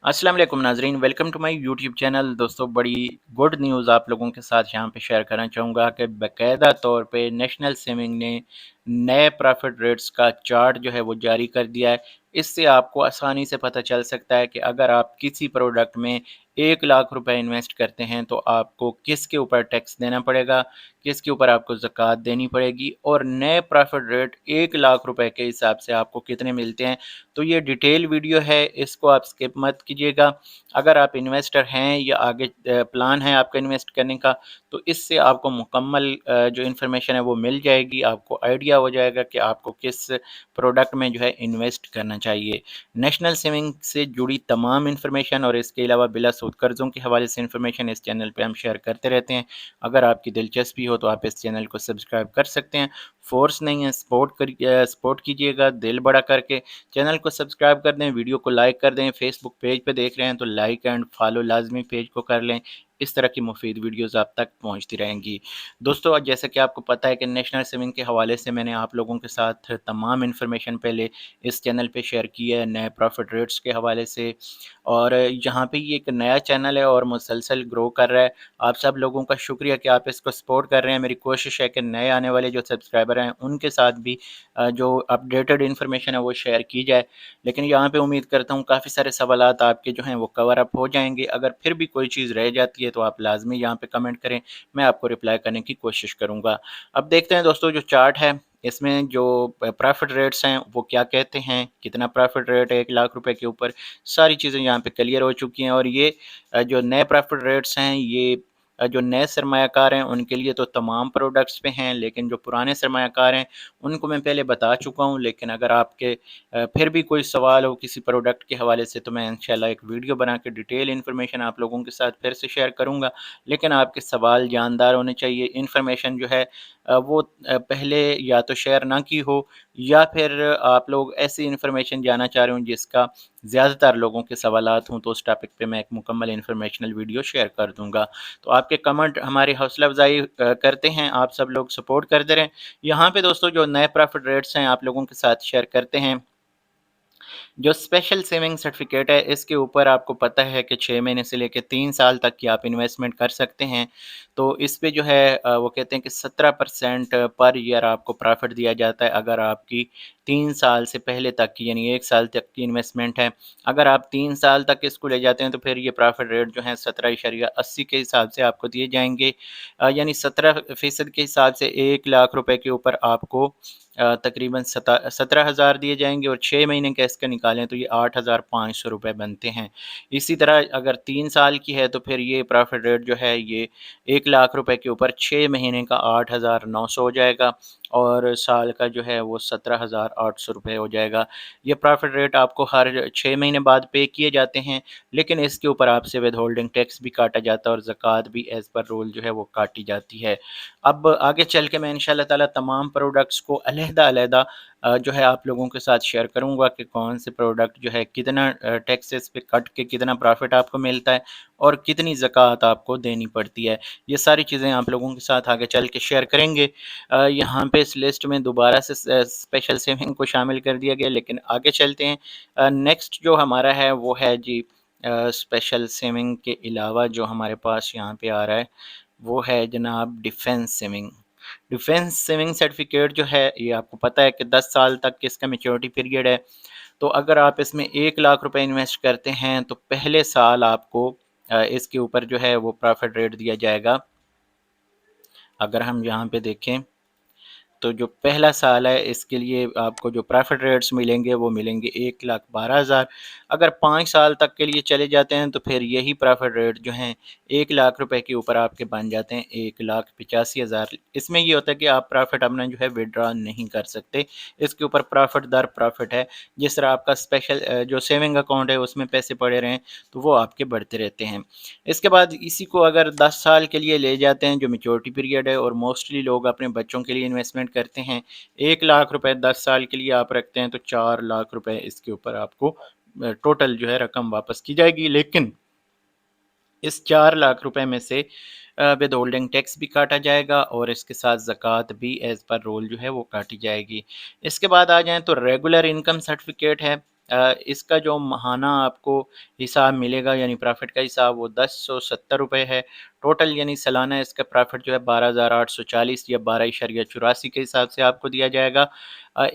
अस्सलाम वालेकुम नाजरीन, welcome to my YouTube channel. दोस्तों, बड़ी गुड न्यूज़ आप लोगों के साथ यहाँ पे शेयर करना चाहूँगा कि बाकायदा तौर पे नेशनल सेविंग ने नए प्रॉफिट रेट्स का चार्ट जो है वो जारी कर दिया है। इससे आपको आसानी से पता चल सकता है कि अगर आप किसी प्रोडक्ट में 1 लाख रुपए इन्वेस्ट करते हैं तो आपको किसके ऊपर टैक्स देना पड़ेगा, किसके ऊपर आपको ज़कात देनी पड़ेगी और नए प्रॉफिट रेट 1 लाख रुपए के हिसाब से आपको कितने मिलते हैं। तो ये डिटेल वीडियो है, इसको आप स्किप मत कीजिएगा। अगर आप इन्वेस्टर हैं या आगे प्लान है आपका इन्वेस्ट करने का, तो इससे आपको मुकम्मल जो इन्फॉर्मेशन है वो मिल जाएगी। आपको आइडिया हो जाएगा कि आपको किस प्रोडक्ट में जो है इन्वेस्ट करना चाहिए। नेशनल सेविंग से जुड़ी तमाम इन्फॉर्मेशन और इसके अलावा बिला सूद कर्ज़ों के हवाले से इन्फॉर्मेशन इस चैनल पे हम शेयर करते रहते हैं। अगर आपकी दिलचस्पी हो तो आप इस चैनल को सब्सक्राइब कर सकते हैं। फोर्स नहीं है, सपोर्ट कीजिएगा दिल बड़ा करके। चैनल को सब्सक्राइब कर दें, वीडियो को लाइक कर दें। फेसबुक पेज पे देख रहे हैं तो लाइक एंड फॉलो लाजमी पेज को कर लें। इस तरह की मुफीद वीडियोस आप तक पहुंचती रहेंगी। दोस्तों, जैसा कि आपको पता है कि नेशनल सेविंग के हवाले से मैंने आप लोगों के साथ तमाम इन्फॉर्मेशन पहले इस चैनल पे शेयर की है, नए प्रॉफिट रेट्स के हवाले से। और यहाँ पे ये एक नया चैनल है और मुसलसल ग्रो कर रहा है। आप सब लोगों का शुक्रिया कि आप इसको सपोर्ट कर रहे हैं। मेरी कोशिश है कि नए आने वाले जो सब्सक्राइबर हैं उनके साथ भी जो अपडेटेड इन्फॉर्मेशन है वो शेयर की जाए। लेकिन यहाँ पे उम्मीद करता हूँ काफ़ी सारे सवालात आपके जो हैं वो कवर अप हो जाएंगे। अगर फिर भी कोई चीज़ रह जाती है तो आप लाजमी यहाँ पे कमेंट करें, मैं आपको रिप्लाई करने की कोशिश करूँगा। अब देखते हैं दोस्तों, जो चार्ट है इसमें जो प्रॉफिट रेट्स हैं वो क्या कहते हैं, कितना प्रॉफिट रेट है 1 लाख रुपए के ऊपर, सारी चीज़ें यहाँ पे क्लियर हो चुकी हैं। और ये जो नए प्रॉफिट रेट्स हैं ये जो नए सरमायाकार हैं उनके लिए तो तमाम प्रोडक्ट्स पे हैं, लेकिन जो पुराने सरमायाकार हैं उनको मैं पहले बता चुका हूँ। लेकिन अगर आपके फिर भी कोई सवाल हो किसी प्रोडक्ट के हवाले से तो मैं इंशाल्लाह एक वीडियो बना के डिटेल इन्फॉर्मेशन आप लोगों के साथ फिर से शेयर करूँगा। लेकिन आपके सवाल जानदार होने चाहिए। इन्फॉर्मेशन जो है वो पहले या तो शेयर ना की हो, या फिर आप लोग ऐसी इन्फॉर्मेशन जानना चाह रहे हो जिसका ज़्यादातर लोगों के सवालात हों, तो उस टॉपिक पे मैं एक मुकम्मल इन्फॉर्मेशनल वीडियो शेयर कर दूँगा। तो आपके कमेंट हमारी हौसला अफ़ज़ाई करते हैं, आप सब लोग सपोर्ट करते रहें। यहाँ पे दोस्तों जो नए प्रॉफिट रेट्स हैं आप लोगों के साथ शेयर करते हैं। जो स्पेशल सेविंग सर्टिफिकेट है इसके ऊपर आपको पता है कि 6 महीने से लेकर 3 साल तक की आप इन्वेस्टमेंट कर सकते हैं। तो इस पे जो है वो कहते हैं कि 17% पर ईयर आपको प्रॉफिट दिया जाता है अगर आपकी 3 साल से पहले तक की यानी 1 साल तक की इन्वेस्टमेंट है। अगर आप 3 साल तक इसको ले जाते हैं तो फिर ये प्रॉफिट रेट जो है 17.80 के हिसाब से आपको दिए जाएंगे। यानी 17% के हिसाब से 1 लाख रुपए के ऊपर आपको तकरीबन 17,000 दिए जाएंगे, और 6 महीने का इसका निकालें तो ये 8,500 रुपये बनते हैं। इसी तरह अगर 3 साल की है तो फिर ये प्रॉफिट रेट जो है ये 1 लाख रुपए के ऊपर 6 महीने का 8,900 हो जाएगा, और साल का जो है वो 17,800 रुपये हो जाएगा। ये प्रॉफिट रेट आपको हर 6 महीने बाद पे किए जाते हैं, लेकिन इसके ऊपर आपसे विद होल्डिंग टैक्स भी काटा जाता है और ज़कात भी एज़ पर रूल जो है वो काटी जाती है। अब आगे चल के मैं इंशाल्लाह ताला तमाम प्रोडक्ट्स को अलहदा-अलहदा जो है आप लोगों के साथ शेयर करूँगा कि कौन से प्रोडक्ट जो है कितना टैक्सेस पे कट के कितना प्रॉफिट आपको मिलता है और कितनी ज़कात आपको देनी पड़ती है। ये सारी चीज़ें आप लोगों के साथ आगे चल के शेयर करेंगे। यहाँ पे इस लिस्ट में दोबारा से स्पेशल सेविंग को शामिल कर दिया गया, लेकिन आगे चलते हैं। नेक्स्ट जो हमारा है वो है जी स्पेशल सेविंग के अलावा जो हमारे पास यहाँ पे आ रहा है वो है जनाब defence saving. Defence saving certificate जो है ये आपको पता है कि 10 साल तक की इसका मैच्योरिटी पीरियड है। तो अगर आप इसमें 1 लाख रुपए इन्वेस्ट करते हैं तो पहले साल आपको इसके ऊपर जो है वो प्रॉफिट रेट दिया जाएगा। अगर हम यहाँ पे देखें तो जो पहला साल है इसके लिए आपको जो प्रॉफिट रेट्स मिलेंगे वो मिलेंगे 1,12,000। अगर 5 साल तक के लिए चले जाते हैं तो फिर यही प्रॉफिट रेट जो हैं 1 लाख रुपए के ऊपर आपके बन जाते हैं 1,85,000। इसमें ये होता है कि आप प्रॉफिट अपना जो है विड्रॉ नहीं कर सकते। इसके ऊपर प्रॉफिट दर प्रॉफिट है। जिस तरह आपका स्पेशल जो सेविंग अकाउंट है उसमें पैसे पड़े रहें तो वो आपके बढ़ते रहते हैं। इसके बाद इसी को अगर 10 साल के लिए ले जाते हैं जो मैच्योरिटी पीरियड है, और मोस्टली लोग अपने बच्चों के लिए इन्वेस्टमेंट करते हैं, 1 लाख रुपए 10 साल के लिए आप रखते हैं तो 4 लाख रुपए इसके ऊपर आपको टोटल जो है रकम वापस की जाएगी। लेकिन इस 4 लाख रुपए में से विद होल्डिंग टैक्स भी काटा जाएगा और इसके साथ ज़कात भी एज़ पर रूल जो है वो काटी जाएगी। इसके बाद आ जाएँ तो रेगुलर इनकम सर्टिफिकेट है। इसका जो माहाना आपको हिसाब मिलेगा यानी प्रॉफिट का हिसाब वो 1070 रुपये है टोटल, यानी सालाना इसका प्रॉफिट जो है 12,840 या 12.84 के हिसाब से आपको दिया जाएगा।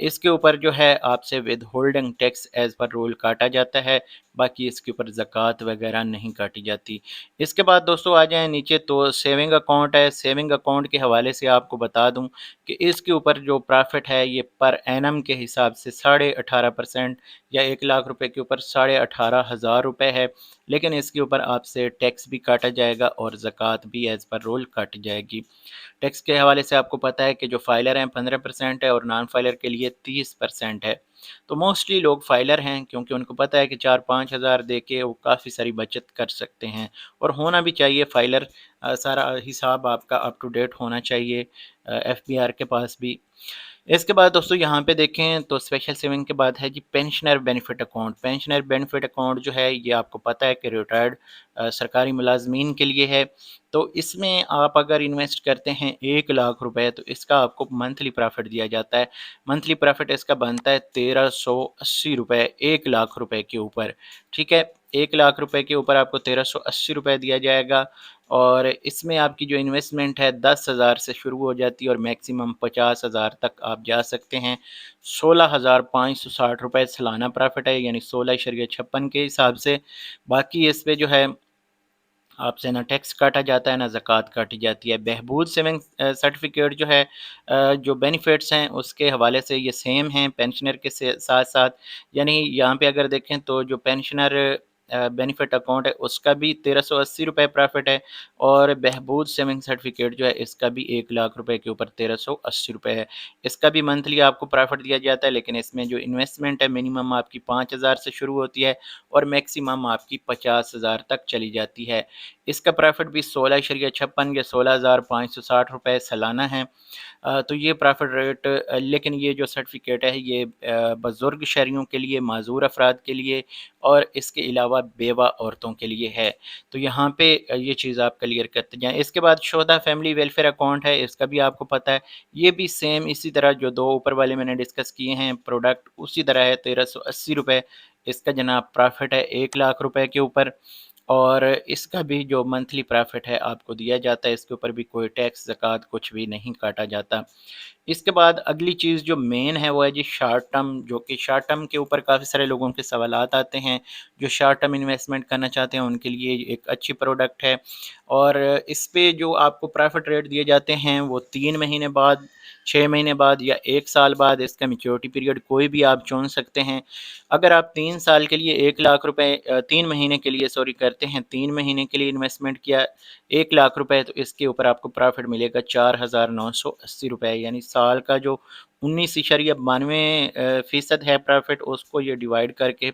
इसके ऊपर जो है आपसे with holding tax as per rule काटा जाता है, बाकी इसके ऊपर ज़कात वगैरह नहीं काटी जाती। इसके बाद दोस्तों आ जाएँ नीचे तो सेविंग अकाउंट है। सेविंग अकाउंट के हवाले से आपको बता दूँ कि इसके ऊपर जो प्रॉफिट है ये पर एनम के हिसाब से 18.5% या 1 लाख रुपए के ऊपर 18,500 रुपये है, लेकिन इसके ऊपर आपसे टैक्स भी काटा जाएगा और ज़कात भी एज़ पर रूल काटी जाएगी। टैक्स के हवाले से आपको पता है कि जो फाइलर हैं 15% है और नॉन फाइलर के लिए 30% है। तो मोस्टली लोग फाइलर हैं क्योंकि उनको पता है कि 4-5 हज़ार दे के वो काफ़ी सारी बचत कर सकते हैं और होना भी चाहिए फाइलर। सारा हिसाब आपका अप टू डेट होना चाहिए एफबीआर के पास भी। इसके बाद दोस्तों यहाँ पे देखें तो स्पेशल सेविंग के बाद है जी pensioner benefit account. Pensioner benefit account जो है ये आपको पता है कि रिटायर्ड सरकारी मुलाजमीन के लिए है। तो इसमें आप अगर इन्वेस्ट करते हैं 1 लाख रुपए तो इसका आपको मंथली प्रॉफिट दिया जाता है। मंथली प्रॉफिट इसका बनता है 1380 रुपये 1 लाख रुपए के ऊपर। ठीक है, 1 लाख रुपए के ऊपर आपको 1380 रुपये दिया जाएगा और इसमें आपकी जो इन्वेस्टमेंट है 10,000 से शुरू हो जाती है और मैक्सिमम 50,000 तक आप जा सकते हैं। 16,560 रुपये सालाना प्रॉफिट है यानी 16.56 के हिसाब से। बाकी इस पे जो है आपसे ना टैक्स काटा जाता है ना ज़कात काटी जाती है। बहबूद सेविंग सर्टिफिकेट जो है जो बेनिफिट्स हैं उसके हवाले से ये सेम हैं पेंशनर के साथ साथ। यानी यहाँ पे अगर देखें तो जो पेंशनर बेनिफिट अकाउंट है उसका भी 1380 रुपये प्रॉफिट है और बहबूद सेविंग सर्टिफिकेट जो है इसका भी 1 लाख रुपए के ऊपर 1380 रुपये है। इसका भी मंथली आपको प्रॉफिट दिया जाता है, लेकिन इसमें जो इन्वेस्टमेंट है मिनिमम आपकी 5,000 से शुरू होती है और मैक्सिमम आपकी 50,000 तक चली जाती है। इसका प्रॉफिट भी 16.56 या 16,560 रुपये सालाना है। तो ये प्रॉफिट रेट लेकिन ये जो सर्टिफिकेट है ये बुज़ुर्ग शहरियों के लिए, माज़ूर अफराद के लिए और इसके अलावा बेवा औरतों के लिए है। तो यहाँ पे ये चीज़ आप क्लियर करते जाएँ। इसके बाद शोधा फैमिली वेलफेयर अकाउंट है, इसका भी आपको पता है। ये भी सेम इसी तरह जो 2 ऊपर वाले मैंने डिस्कस किए हैं प्रोडक्ट उसी तरह है 1380 रुपये। इसका जनाब प्रॉफिट है 1 लाख रुपए के ऊपर और इसका भी जो मंथली प्रॉफिट है आपको दिया जाता है। इसके ऊपर भी कोई टैक्स, ज़कात कुछ भी नहीं काटा जाता। इसके बाद अगली चीज़ जो मेन है वो है जी शॉर्ट टर्म, जो कि शॉर्ट टर्म के ऊपर काफ़ी सारे लोगों के सवालात आते हैं। जो शॉर्ट टर्म इन्वेस्टमेंट करना चाहते हैं उनके लिए एक अच्छी प्रोडक्ट है और इस पे जो आपको प्रॉफिट रेट दिए जाते हैं वो 3 महीने बाद, 6 महीने बाद या 1 साल बाद इसका मैच्योरिटी पीरियड कोई भी आप चुन सकते हैं। अगर आप 3 साल के लिए 1 लाख रुपए 3 महीने के लिए करते हैं, 3 महीने के लिए इन्वेस्टमेंट किया 1 लाख रुपए तो इसके ऊपर आपको प्रॉफिट मिलेगा 4,980 रुपये, यानी साल का जो 19.92% है प्रॉफिट उसको ये डिवाइड करके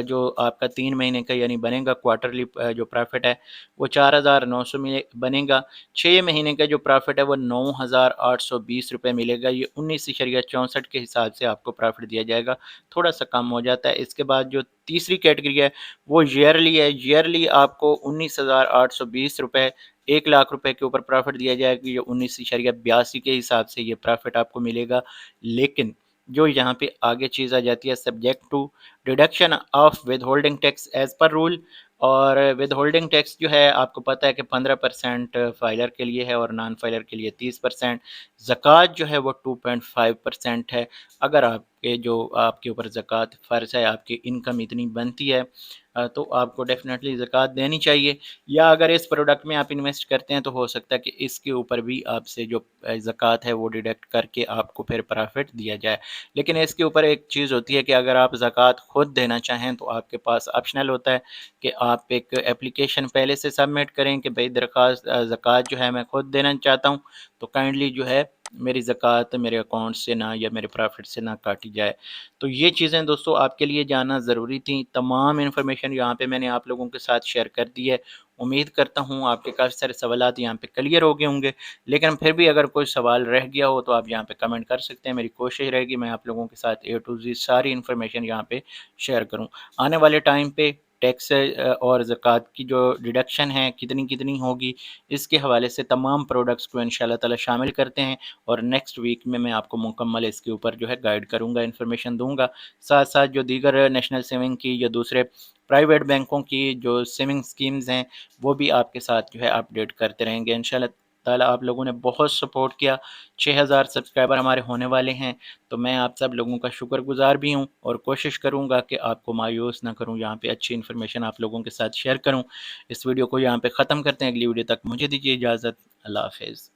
जो आपका 3 महीने का यानी बनेगा क्वार्टरली जो प्रॉफिट है वो 4,900 मिले बनेगा। 6 महीने का जो प्रॉफिट है वो 9,820 रुपये मिलेगा। ये 19.64 के हिसाब से आपको प्रॉफिट दिया जाएगा, थोड़ा सा कम हो जाता है। इसके बाद जो तीसरी कैटेगरी है वो ईयरली है। ईयरली आपको 19,820 रुपये 1 लाख रुपए के ऊपर प्रॉफिट दिया जाएगा। ये 19.82 के हिसाब से ये प्रॉफिट आपको मिलेगा। लेकिन जो यहाँ पे आगे चीज़ आ जाती है subject to deduction of withholding tax as per rule. और विद होल्डिंग टैक्स जो है आपको पता है कि 15% फाइलर के लिए है और नॉन फाइलर के लिए 30%। ज़कात जो है वो 2.5% है। अगर आपके जो आपके ऊपर ज़कात फ़र्ज़ है, आपकी इनकम इतनी बनती है तो आपको डेफ़िनेटली ज़कात देनी चाहिए। या अगर इस प्रोडक्ट में आप इन्वेस्ट करते हैं तो हो सकता है कि इसके ऊपर भी आपसे जो ज़कात है वो डिडक्ट करके आपको फिर प्रॉफिट दिया जाए। लेकिन इसके ऊपर एक चीज़ होती है कि अगर आप ज़कात खुद देना चाहें तो आपके पास ऑप्शनल होता है कि आप एक एप्लीकेशन पहले से सबमिट करें कि भाई दरख्वास्त ज़कात जो है मैं खुद देना चाहता हूँ, तो काइंडली जो है मेरी ज़कात मेरे अकाउंट से ना या मेरे प्रॉफिट से ना काटी जाए। तो ये चीज़ें दोस्तों आपके लिए जानना ज़रूरी थी। तमाम इन्फॉर्मेशन यहाँ पे मैंने आप लोगों के साथ शेयर कर दी है। उम्मीद करता हूँ आपके काफ़ी सारे सवालात यहाँ पे क्लियर हो गए होंगे, लेकिन फिर भी अगर कोई सवाल रह गया हो तो आप यहाँ पे कमेंट कर सकते हैं। मेरी कोशिश रहेगी मैं आप लोगों के साथ A to Z सारी इन्फॉर्मेशन यहाँ पे शेयर करूँ। आने वाले टाइम पे ٹیکس اور زکوٰۃ کی جو ڈیڈکشن ہے کتنی ہوگی، اس کے حوالے سے تمام پروڈکٹس کو انشاءاللہ تعالی شامل کرتے ہیں، اور نیکسٹ ویک میں آپ کو مکمل اس کے اوپر جو ہے گائیڈ کروں گا، انفارمیشن دوں گا۔ ساتھ ساتھ جو دیگر نیشنل سیونگ کی یا دوسرے پرائیویٹ بینکوں کی جو سیونگ سکیمز ہیں وہ بھی آپ کے ساتھ جو ہے اپڈیٹ کرتے رہیں گے انشاءاللہ تعالیٰ۔ آپ لوگوں نے بہت سپورٹ کیا، 6000 سبسکرائبر ہمارے ہونے والے ہیں، تو میں آپ سب لوگوں کا شکر گزار بھی ہوں، اور کوشش کروں گا کہ آپ کو مایوس نہ کروں، یہاں پہ اچھی انفارمیشن آپ لوگوں کے ساتھ شیئر کروں۔ اس ویڈیو کو یہاں پہ ختم کرتے ہیں، اگلی ویڈیو تک مجھے دیجیے اجازت، اللہ حافظ۔